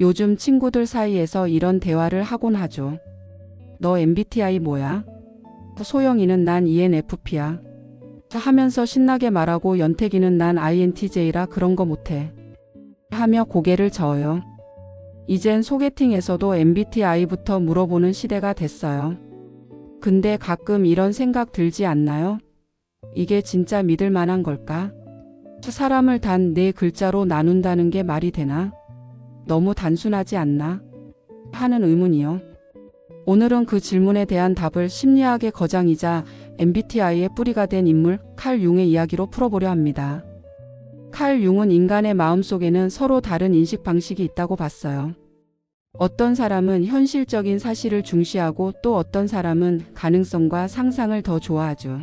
요즘 친구들 사이에서 이런 대화를 하곤 하죠. 너 MBTI 뭐야? 소영이는 난 ENFP야. 하면서 신나게 말하고 연태기는 난 INTJ라 그런 거 못해. 하며 고개를 저어요. 이젠 소개팅에서도 MBTI부터 물어보는 시대가 됐어요. 근데 가끔 이런 생각 들지 않나요? 이게 진짜 믿을 만한 걸까? 사람을 단 4글자로 나눈다는 게 말이 되나? 너무 단순하지 않나? 하는 의문이요. 오늘은 그 질문에 대한 답을 심리학의 거장이자 MBTI의 뿌리가 된 인물 칼 융의 이야기로 풀어보려 합니다. 칼 융은 인간의 마음속에는 서로 다른 인식 방식이 있다고 봤어요. 어떤 사람은 현실적인 사실을 중시하고 또 어떤 사람은 가능성과 상상을 더 좋아하죠.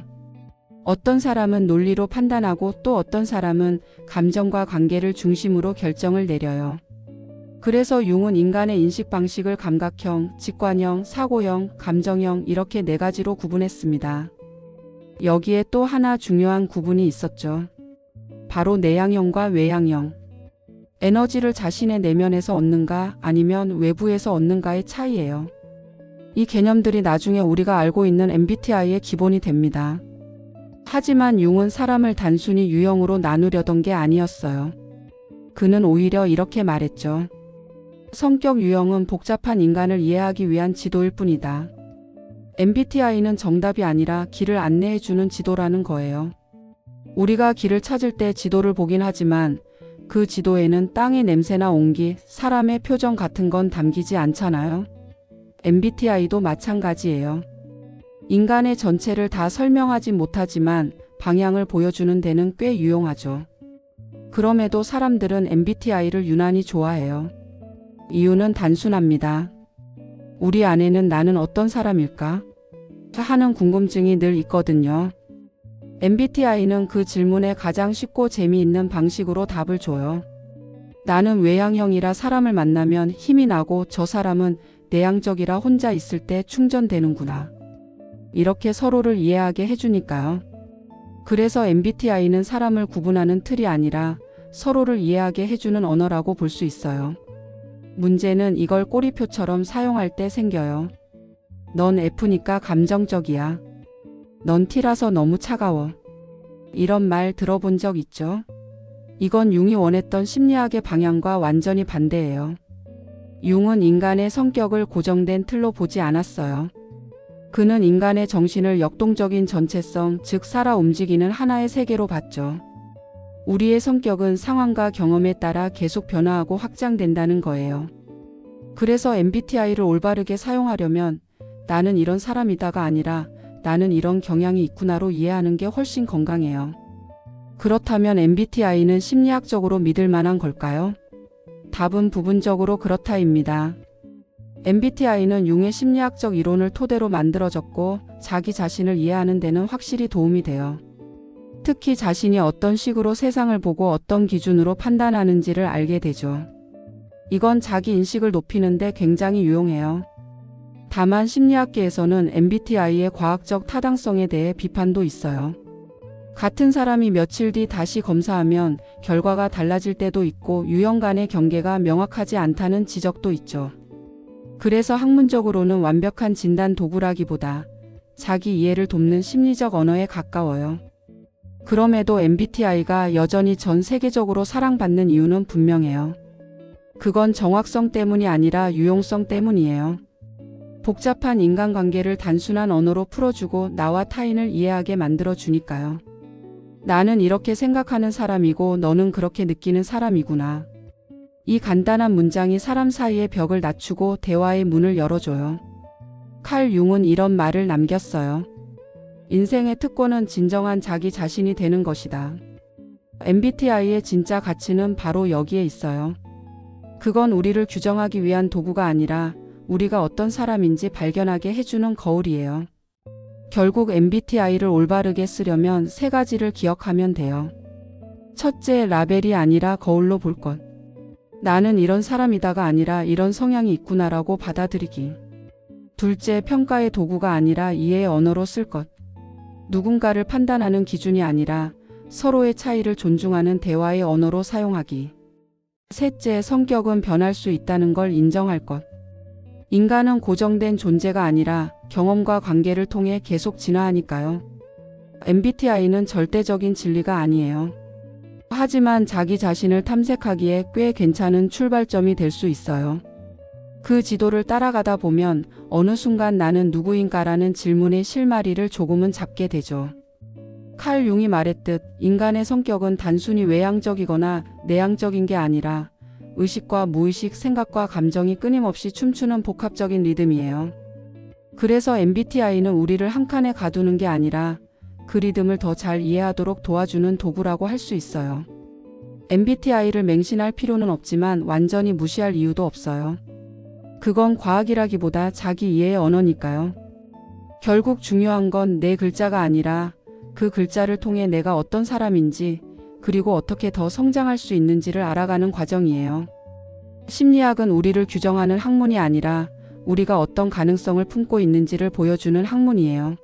어떤 사람은 논리로 판단하고 또 어떤 사람은 감정과 관계를 중심으로 결정을 내려요. 그래서 융은 인간의 인식 방식을 감각형, 직관형, 사고형, 감정형 이렇게 4가지로 구분했습니다. 여기에 또 하나 중요한 구분이 있었죠. 바로 내향형과 외향형. 에너지를 자신의 내면에서 얻는가 아니면 외부에서 얻는가의 차이예요. 이 개념들이 나중에 우리가 알고 있는 MBTI의 기본이 됩니다. 하지만 융은 사람을 단순히 유형으로 나누려던 게 아니었어요. 그는 오히려 이렇게 말했죠. 성격 유형은 복잡한 인간을 이해하기 위한 지도일 뿐이다. MBTI는 정답이 아니라 길을 안내해주는 지도라는 거예요. 우리가 길을 찾을 때 지도를 보긴 하지만 그 지도에는 땅의 냄새나 온기, 사람의 표정 같은 건 담기지 않잖아요. MBTI도 마찬가지예요. 인간의 전체를 다 설명하지 못하지만 방향을 보여주는 데는 꽤 유용하죠. 그럼에도 사람들은 MBTI를 유난히 좋아해요. 이유는 단순합니다. 우리 안에는 나는 어떤 사람일까? 하는 궁금증이 늘 있거든요. MBTI는 그 질문에 가장 쉽고 재미있는 방식으로 답을 줘요. 나는 외향형이라 사람을 만나면 힘이 나고 저 사람은 내향적이라 혼자 있을 때 충전되는구나. 이렇게 서로를 이해하게 해주니까요. 그래서 MBTI는 사람을 구분하는 틀이 아니라 서로를 이해하게 해주는 언어라고 볼 수 있어요. 문제는 이걸 꼬리표처럼 사용할 때 생겨요. 넌 F니까 감정적이야. 넌 T라서 너무 차가워. 이런 말 들어본 적 있죠? 이건 융이 원했던 심리학의 방향과 완전히 반대예요. 융은 인간의 성격을 고정된 틀로 보지 않았어요. 그는 인간의 정신을 역동적인 전체성, 즉 살아 움직이는 하나의 세계로 봤죠. 우리의 성격은 상황과 경험에 따라 계속 변화하고 확장된다는 거예요. 그래서 MBTI를 올바르게 사용하려면 나는 이런 사람이다가 아니라 나는 이런 경향이 있구나로 이해하는 게 훨씬 건강해요. 그렇다면 MBTI는 심리학적으로 믿을 만한 걸까요? 답은 부분적으로 그렇다입니다. MBTI는 융의 심리학적 이론을 토대로 만들어졌고 자기 자신을 이해하는 데는 확실히 도움이 돼요. 특히 자신이 어떤 식으로 세상을 보고 어떤 기준으로 판단하는지를 알게 되죠. 이건 자기 인식을 높이는 데 굉장히 유용해요. 다만 심리학계에서는 MBTI의 과학적 타당성에 대해 비판도 있어요. 같은 사람이 며칠 뒤 다시 검사하면 결과가 달라질 때도 있고 유형 간의 경계가 명확하지 않다는 지적도 있죠. 그래서 학문적으로는 완벽한 진단 도구라기보다 자기 이해를 돕는 심리적 언어에 가까워요. 그럼에도 MBTI가 여전히 전 세계적으로 사랑받는 이유는 분명해요. 그건 정확성 때문이 아니라 유용성 때문이에요. 복잡한 인간관계를 단순한 언어로 풀어주고 나와 타인을 이해하게 만들어주니까요. 나는 이렇게 생각하는 사람이고 너는 그렇게 느끼는 사람이구나. 이 간단한 문장이 사람 사이의 벽을 낮추고 대화의 문을 열어줘요. 칼 융은 이런 말을 남겼어요. 인생의 특권은 진정한 자기 자신이 되는 것이다. MBTI의 진짜 가치는 바로 여기에 있어요. 그건 우리를 규정하기 위한 도구가 아니라 우리가 어떤 사람인지 발견하게 해주는 거울이에요. 결국 MBTI를 올바르게 쓰려면 3가지를 기억하면 돼요. 첫째, 라벨이 아니라 거울로 볼 것. 나는 이런 사람이다가 아니라 이런 성향이 있구나라고 받아들이기. 둘째, 평가의 도구가 아니라 이해의 언어로 쓸 것. 누군가를 판단하는 기준이 아니라 서로의 차이를 존중하는 대화의 언어로 사용하기. 셋째, 성격은 변할 수 있다는 걸 인정할 것. 인간은 고정된 존재가 아니라 경험과 관계를 통해 계속 진화하니까요. MBTI는 절대적인 진리가 아니에요. 하지만 자기 자신을 탐색하기에 꽤 괜찮은 출발점이 될 수 있어요. 그 지도를 따라가다 보면 어느 순간 나는 누구인가라는 질문의 실마리를 조금은 잡게 되죠. 칼 융이 말했듯 인간의 성격은 단순히 외향적이거나 내향적인 게 아니라 의식과 무의식, 생각과 감정이 끊임없이 춤추는 복합적인 리듬이에요. 그래서 MBTI는 우리를 한 칸에 가두는 게 아니라 그 리듬을 더 잘 이해하도록 도와주는 도구라고 할 수 있어요. MBTI를 맹신할 필요는 없지만 완전히 무시할 이유도 없어요. 그건 과학이라기보다 자기 이해의 언어니까요. 결국 중요한 건 내 글자가 아니라 그 글자를 통해 내가 어떤 사람인지 그리고 어떻게 더 성장할 수 있는지를 알아가는 과정이에요. 심리학은 우리를 규정하는 학문이 아니라 우리가 어떤 가능성을 품고 있는지를 보여주는 학문이에요.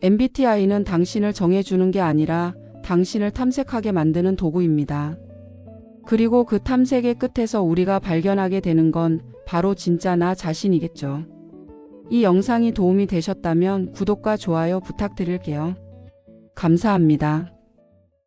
MBTI는 당신을 정해주는 게 아니라 당신을 탐색하게 만드는 도구입니다. 그리고 그 탐색의 끝에서 우리가 발견하게 되는 건 바로 진짜 나 자신이겠죠. 이 영상이 도움이 되셨다면 구독과 좋아요 부탁드릴게요. 감사합니다.